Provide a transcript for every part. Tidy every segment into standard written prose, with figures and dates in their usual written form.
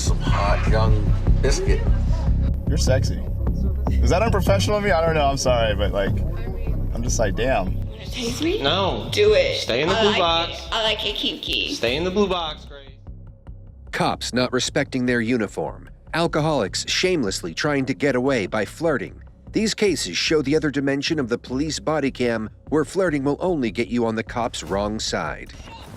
some hot young biscuit. You're sexy. Is that unprofessional of me? I don't know. I'm sorry, but like, I'm just like, damn. You wanna taste me? No. Do it. Stay in the blue box. I like it kinky. Stay in the blue box, Grace. Cops not respecting their uniform. Alcoholics shamelessly trying to get away by flirting. These cases show the other dimension of the police body cam, where flirting will only get you on the cop's wrong side.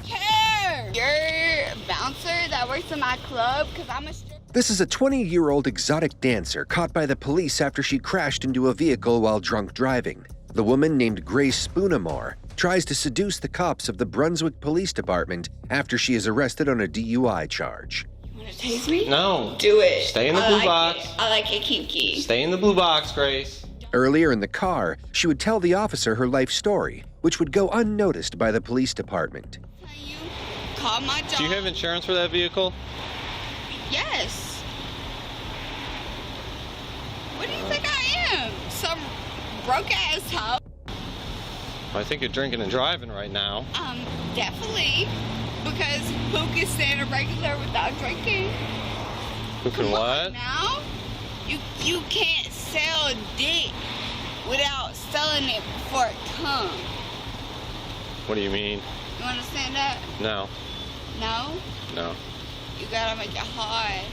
Care. You're a bouncer that works in my club because I'm a stripper. This is a 20-year-old exotic dancer caught by the police after she crashed into a vehicle while drunk driving. The woman, named Grace Spoonamore, tries to seduce the cops of the Brunswick Police Department after she is arrested on a DUI charge. You wanna taste me? No. Do it. Stay in the blue box. I like it kinky. Stay in the blue box, Grace. Earlier in the car, she would tell the officer her life story, which would go unnoticed by the police department. You call my dog. Do you have insurance for that vehicle? Yes. What do you think I am? Some broke ass hoe? I think you're drinking and driving right now. Definitely. Because who can stand a regular without drinking? Who can what? Now, you can't sell dick without selling it before it comes. What do you mean? You understand that? No. No? No. You gotta make it hard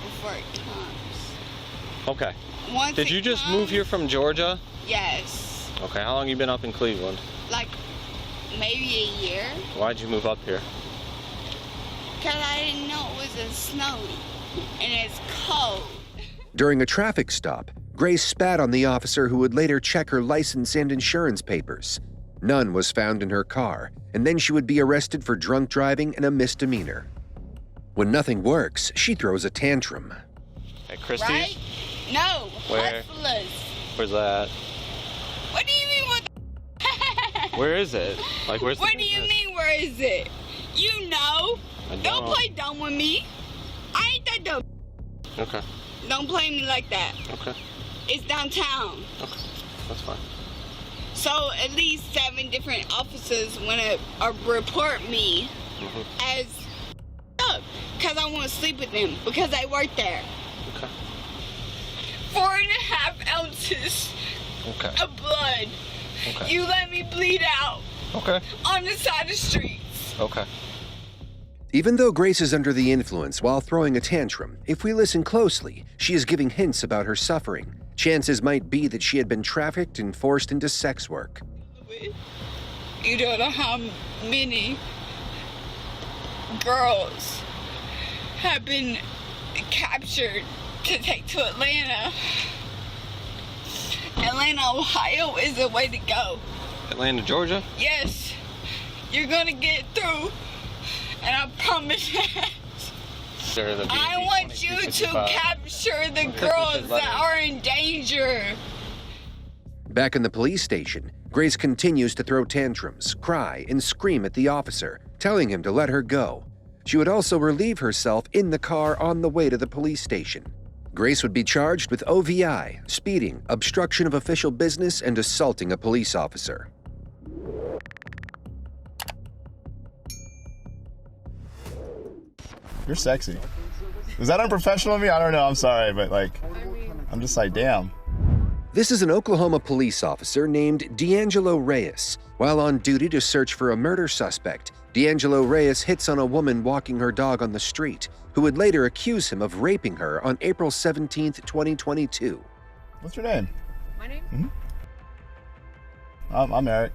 before it comes. Okay. Once Did you just move here from Georgia? Yes. Okay, how long you been up in Cleveland? Like maybe a year. Why'd you move up here? Because I didn't know it was snowy and it's cold. During a traffic stop, Grace spat on the officer who would later check her license and insurance papers. None was found in her car, and then she would be arrested for drunk driving and a misdemeanor. When nothing works, she throws a tantrum. At Christie's? Right? No. Where? Hustlers. Where's that? What do you mean what? Where is it? Like, where's What do you mean where is it? You know. I Don't play dumb with me. I ain't that dumb. Okay. Don't play me like that. Okay. It's downtown. Okay. That's fine. So at least 7 different officers want to report me as up because I want to sleep with them because I work there. Okay. 4.5 ounces Okay. of blood. Okay. You let me bleed out Okay. on the side of the streets. Okay. Even though Grace is under the influence while throwing a tantrum, if we listen closely, she is giving hints about her suffering. Chances might be that she had been trafficked and forced into sex work. You don't know how many girls have been captured to take to Atlanta. Atlanta, Ohio is the way to go. Atlanta, Georgia? Yes, you're gonna get through, and I promise that. I want you to capture the girls that are in danger. Back in the police station, Grace continues to throw tantrums, cry, and scream at the officer, telling him to let her go. She would also relieve herself in the car on the way to the police station. Grace would be charged with OVI, speeding, obstruction of official business, and assaulting a police officer. You're sexy. Is that unprofessional of me? I don't know. I'm sorry, but like, I'm just like, damn. This is an Oklahoma police officer named D'Angelo Reyes. While on duty to search for a murder suspect, D'Angelo Reyes hits on a woman walking her dog on the street, who would later accuse him of raping her on April 17, 2022. What's your name? My name? I'm Eric.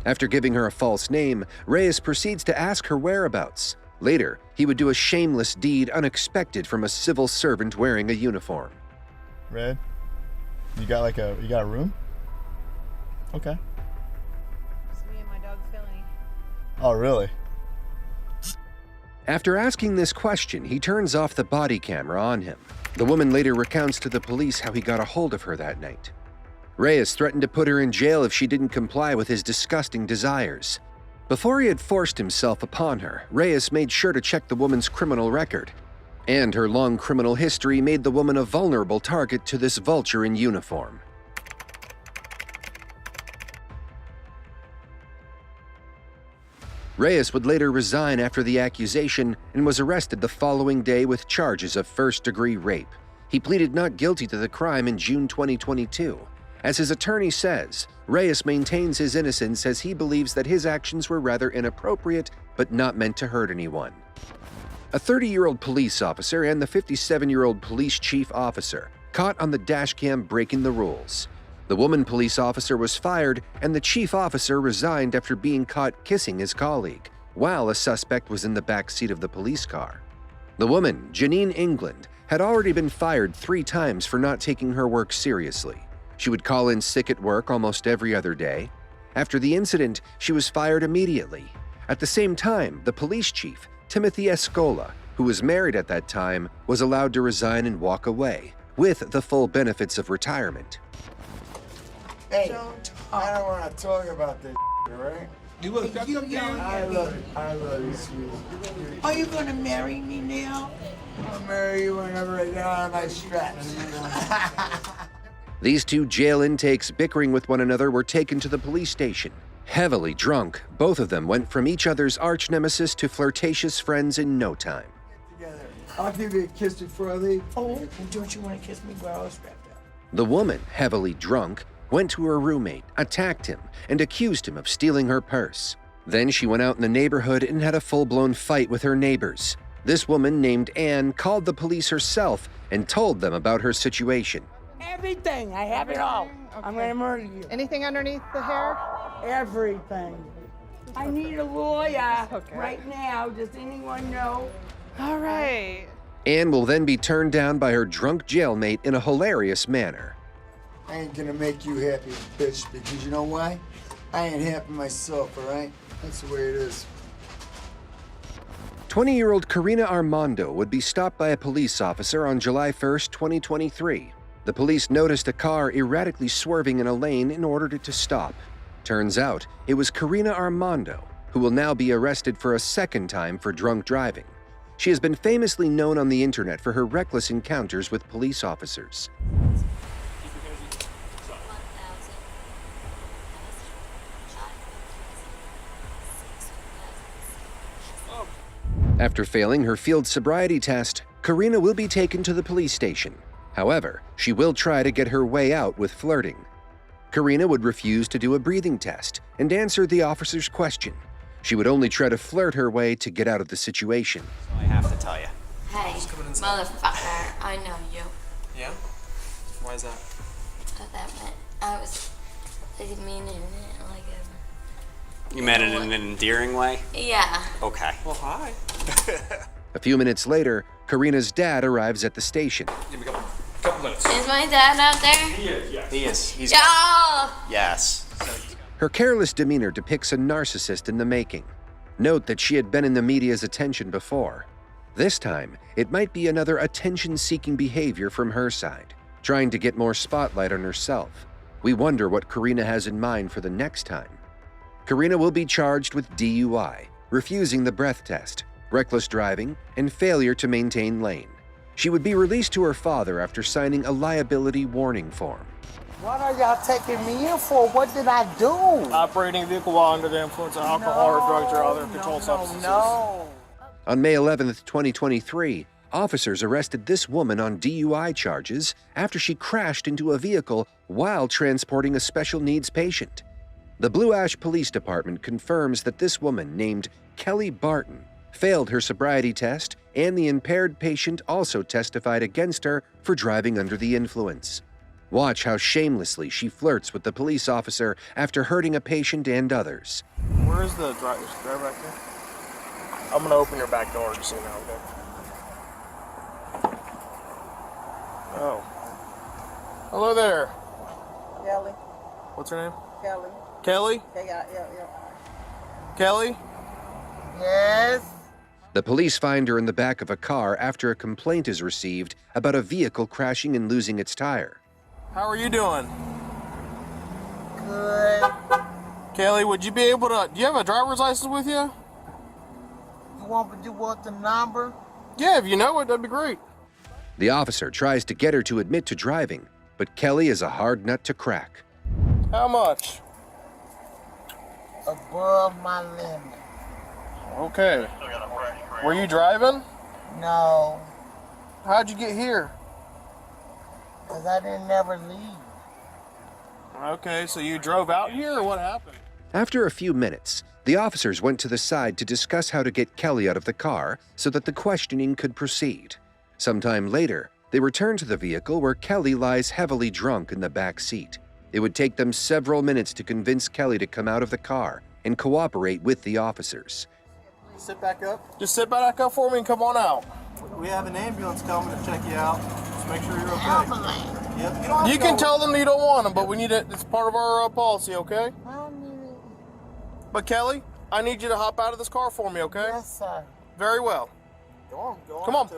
After giving her a false name, Reyes proceeds to ask her whereabouts. Later, he would do a shameless deed unexpected from a civil servant wearing a uniform. Red, you got a room? Okay. It's me and my dog Philly. Oh, really? After asking this question, he turns off the body camera on him. The woman later recounts to the police how he got a hold of her that night. Reyes threatened to put her in jail if she didn't comply with his disgusting desires. Before he had forced himself upon her, Reyes made sure to check the woman's criminal record. And her long criminal history made the woman a vulnerable target to this vulture in uniform. Reyes would later resign after the accusation and was arrested the following day with charges of first-degree rape. He pleaded not guilty to the crime in June 2022. As his attorney says, Reyes maintains his innocence as he believes that his actions were rather inappropriate but not meant to hurt anyone. A 30-year-old police officer and the 57-year-old police chief officer caught on the dashcam breaking the rules. The woman police officer was fired and the chief officer resigned after being caught kissing his colleague, while a suspect was in the back seat of the police car. The woman, Janine England, had already been fired 3 times for not taking her work seriously. She would call in sick at work almost every other day. After the incident, she was fired immediately. At the same time, the police chief, Timothy Escola, who was married at that time, was allowed to resign and walk away, with the full benefits of retirement. Hey, I don't want to talk about this, right? You will shut up, John? I love you, sweetie. Are you gonna marry me now? I'll marry you whenever I get out of my straps. These 2 jail intakes bickering with one another were taken to the police station. Heavily drunk, both of them went from each other's arch nemesis to flirtatious friends in no time. Together. I'll give you a kiss before I leave. Oh, don't you want to kiss me while I was strapped up? The woman, heavily drunk, went to her roommate, attacked him, and accused him of stealing her purse. Then she went out in the neighborhood and had a full-blown fight with her neighbors. This woman, named Anne, called the police herself and told them about her situation. Everything. I have it all. Okay. I'm gonna murder you. Anything underneath the hair? Everything. I need a lawyer Okay. right now. Does anyone know? All right. Anne will then be turned down by her drunk jailmate in a hilarious manner. I ain't gonna make you happy, bitch, because you know why? I ain't happy myself, all right? That's the way it is. 20-year-old Karina Armando would be stopped by a police officer on July 1st, 2023. The police noticed a car erratically swerving in a lane and ordered it to stop. Turns out, it was Karina Armando, who will now be arrested for a second time for drunk driving. She has been famously known on the internet for her reckless encounters with police officers. After failing her field sobriety test, Karina will be taken to the police station. However, she will try to get her way out with flirting. Karina would refuse to do a breathing test and answer the officer's question. She would only try to flirt her way to get out of the situation. I have to tell you. Hey, motherfucker, I know you. Yeah? Why is that? I didn't mean it like a... You meant it in an endearing way? Yeah. Okay. Well, hi. A few minutes later, Karina's dad arrives at the station. Give me a couple minutes. Is my dad out there? He is, yes. He is. He's... Yeah! Yes. Her careless demeanor depicts a narcissist in the making. Note that she had been in the media's attention before. This time, it might be another attention-seeking behavior from her side, trying to get more spotlight on herself. We wonder what Karina has in mind for the next time. Karina will be charged with DUI, refusing the breath test, reckless driving, and failure to maintain lane. She would be released to her father after signing a liability warning form. What are y'all taking me in for? What did I do? Operating a vehicle while under the influence of alcohol or drugs or other controlled substances. No. On May 11th, 2023, officers arrested this woman on DUI charges after she crashed into a vehicle while transporting a special needs patient. The Blue Ash Police Department confirms that this woman, named Kelly Barton, failed her sobriety test, and the impaired patient also testified against her for driving under the influence. Watch how shamelessly she flirts with the police officer after hurting a patient and others. Where's the driver back there? I'm gonna open your back door just so you know, okay? Oh. Hello there. Kelly. What's her name? Kelly. Kelly? Yeah. Kelly? Yes. The police find her in the back of a car after a complaint is received about a vehicle crashing and losing its tire. How are you doing? Good. Kelly, would you be able to... Do you have a driver's license with you? You want the number? Yeah, if you know it, that'd be great. The officer tries to get her to admit to driving, but Kelly is a hard nut to crack. How much? Above my limit. Okay. Were you driving? No, How'd you get here? because I didn't never leave. Okay, so you drove out here or what happened? After a few minutes, the officers went to the side to discuss how to get Kelly out of the car so that the questioning could proceed. Sometime later, they returned to the vehicle where Kelly lies heavily drunk in the back seat. It would take them several minutes to convince Kelly to come out of the car and cooperate with the officers. Sit back up. Just sit back up for me and come on out. We have an ambulance coming to check you out. Just make sure you're okay. Yep. You can tell them you don't want them, but we need it. It's part of our policy, okay? But Kelly, I need you to hop out of this car for me, okay? Yes, sir. Very well. Go on. Come on.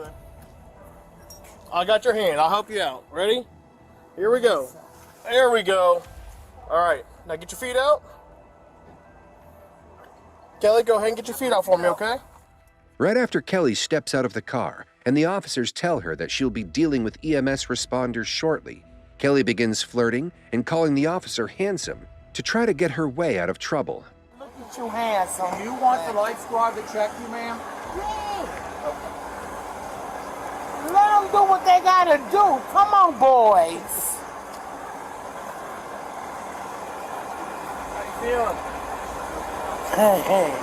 I got your hand. I'll help you out. Ready? Here we go. There we go. All right. Now get your feet out. Kelly, go ahead and get your feet out for me, okay? Right after Kelly steps out of the car and the officers tell her that she'll be dealing with EMS responders shortly, Kelly begins flirting and calling the officer handsome to try to get her way out of trouble. Look at you, handsome. Do you want the life squad to check you, ma'am? Let them do what they gotta do. Come on, boys. How you feeling? Hey.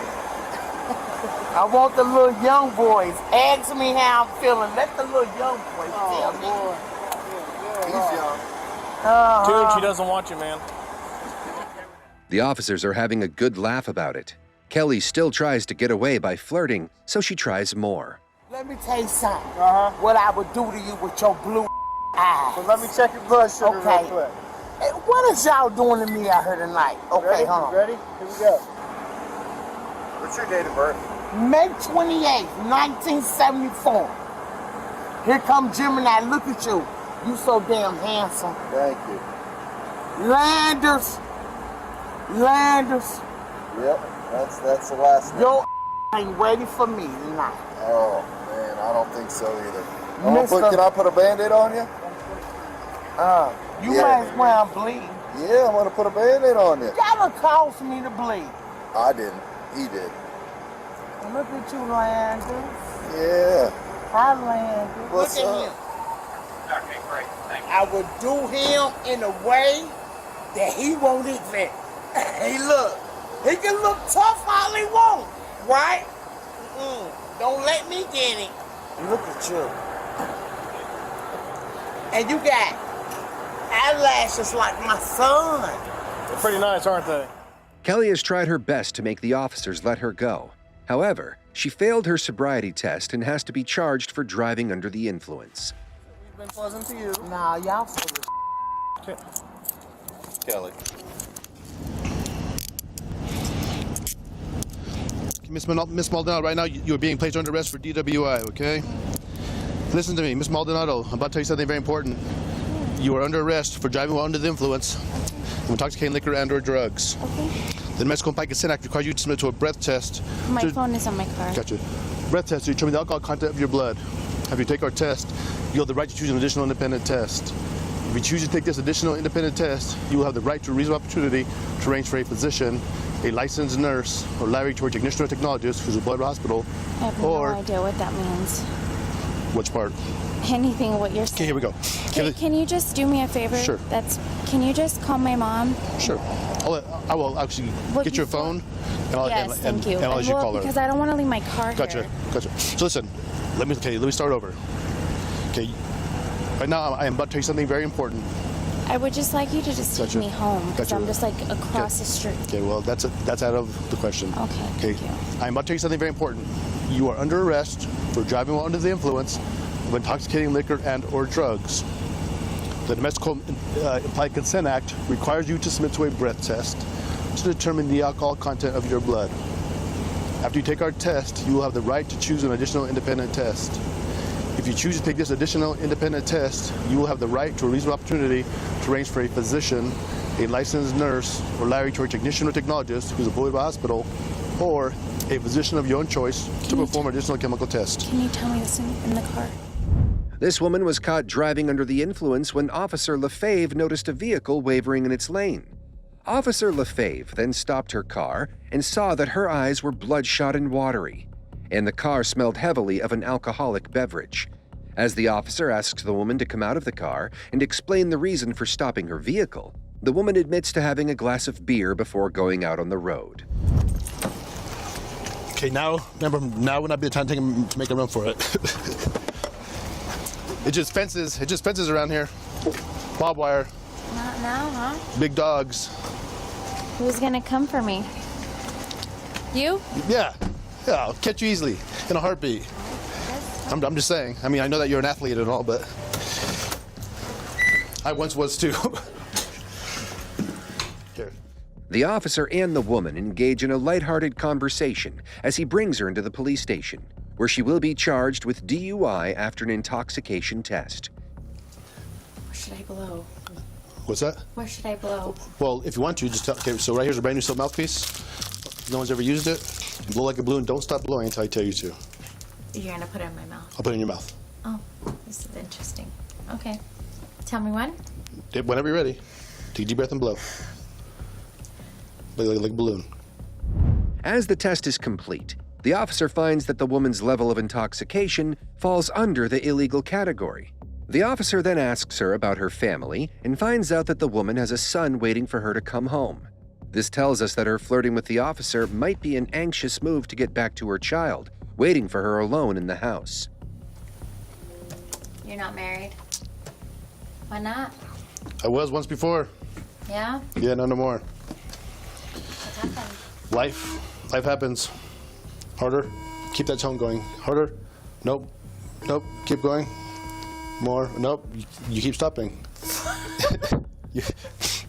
I want the little young boys. Ask me how I'm feeling. Let the little young boys tell me. He's young. Dude, she doesn't want you, man. The officers are having a good laugh about it. Kelly still tries to get away by flirting, so she tries more. Let me tell you something. What I would do to you with your blue eyes. Well, let me check your blood sugar real quick. Hey, what is y'all doing to me out here tonight? Okay, hold on. Ready? Here we go. What's your date of birth? May 28th, 1974. Here come Gemini. Look at you. You so damn handsome. Thank you. Landers. Yep, that's the last name. Your ain't ready for me tonight. Oh, man, I don't think so either. Mister- Can I put a Band-Aid on you? You Yeah. might as well bleed. Yeah, I'm gonna put a Band-Aid on you. Gotta cause me to bleed. I didn't. He did. Look at you, Landers. Yeah. Hi, Landers. What's Look at up? him. Okay, great. I would do him in a way that he won't even. Hey, look. He can look tough all he wants, right? Don't let me get it. Look at you. And you got eyelashes like my son. They're pretty nice, aren't they? Kelly has tried her best to make the officers let her go. However, she failed her sobriety test and has to be charged for driving under the influence. We've been pleasant to you. Nah, y'all full of Kelly. Miss Maldonado, right now you are being placed under arrest for DWI, okay? Listen to me, Miss Maldonado, I'm about to tell you something very important. You are under arrest for driving while under the influence of intoxicating liquor and or drugs. Okay. The Mexico Compliance Consent Act requires you to submit to a breath test. My phone is on my car. Gotcha. Breath test to determine the alcohol content of your blood. After you take our test, you'll have the right to choose an additional independent test. If you choose to take this additional independent test, you will have the right to a reasonable opportunity to arrange for a physician, a licensed nurse, or laboratory technician or technologist who's employed at a hospital. I have no idea what that means. Which part? Anything what you're saying. Okay, here we go. Can you just do me a favor? Sure. Can you just call my mom? Sure. I will actually get your phone, and I'll, Yes, thank you. and I'll let you call her. Because I don't want to leave my car Gotcha. here. Gotcha. So listen, let me start over. Okay. Right now, I am about to tell you something very important. I would just like you to just take Gotcha. me home because Gotcha. I'm just like across the street. Okay, well, that's out of the question. Okay, thank you. I'm about to tell you something very important. You are under arrest for driving while under the influence of intoxicating liquor and or drugs. The Mexico Implied Consent Act requires you to submit to a breath test to determine the alcohol content of your blood. After you take our test, you will have the right to choose an additional independent test. If you choose to take this additional independent test, you will have the right to a reasonable opportunity to arrange for a physician, a licensed nurse, or laboratory technician or technologist who's employed by a hospital, or a physician of your own choice to perform an additional chemical test. Can you tell me this in the car? This woman was caught driving under the influence when Officer LaFave noticed a vehicle wavering in its lane. Officer LaFave then stopped her car and saw that her eyes were bloodshot and watery, and the car smelled heavily of an alcoholic beverage. As the officer asks the woman to come out of the car and explain the reason for stopping her vehicle, the woman admits to having a glass of beer before going out on the road. Okay, now, remember, now would not be the time to make a run for it. It's just fences around here. Barbed wire. Not now, huh? Big dogs. Who's gonna come for me? You? Yeah, I'll catch you easily, in a heartbeat. I'm just saying. I mean, I know that you're an athlete and all, but I once was too. Here. The officer and the woman engage in a lighthearted conversation as he brings her into the police station, where she will be charged with DUI after an intoxication test. Where should I blow? What's that? Where should I blow? Well, if you want to, just tell. Okay, so right here's a brand new silk mouthpiece. No one's ever used it. Blow like a balloon. Don't stop blowing until I tell you to. You're gonna put it in my mouth. I'll put it in your mouth. Oh, this is interesting. Okay. Tell me when. Whenever you're ready. Take a deep breath and blow. Like a balloon. As the test is complete, the officer finds that the woman's level of intoxication falls under the illegal category. The officer then asks her about her family and finds out that the woman has a son waiting for her to come home. This tells us that her flirting with the officer might be an anxious move to get back to her child, waiting for her alone in the house. You're not married? Why not? I was once before. Yeah? Yeah, no more. What happened? Life happens. Harder. Keep that tone going. Harder. Nope. Keep going. More. Nope. You keep stopping.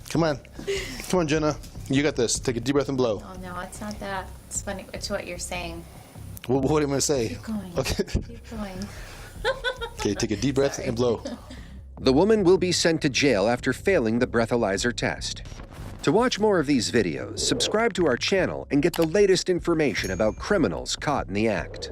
Come on, Jenna. You got this. Take a deep breath and blow. Oh no, it's not that. It's funny. It's what you're saying. What am I going to say? Keep going. Okay. Keep going. Okay, take a deep breath and blow. The woman will be sent to jail after failing the breathalyzer test. To watch more of these videos, subscribe to our channel and get the latest information about criminals caught in the act.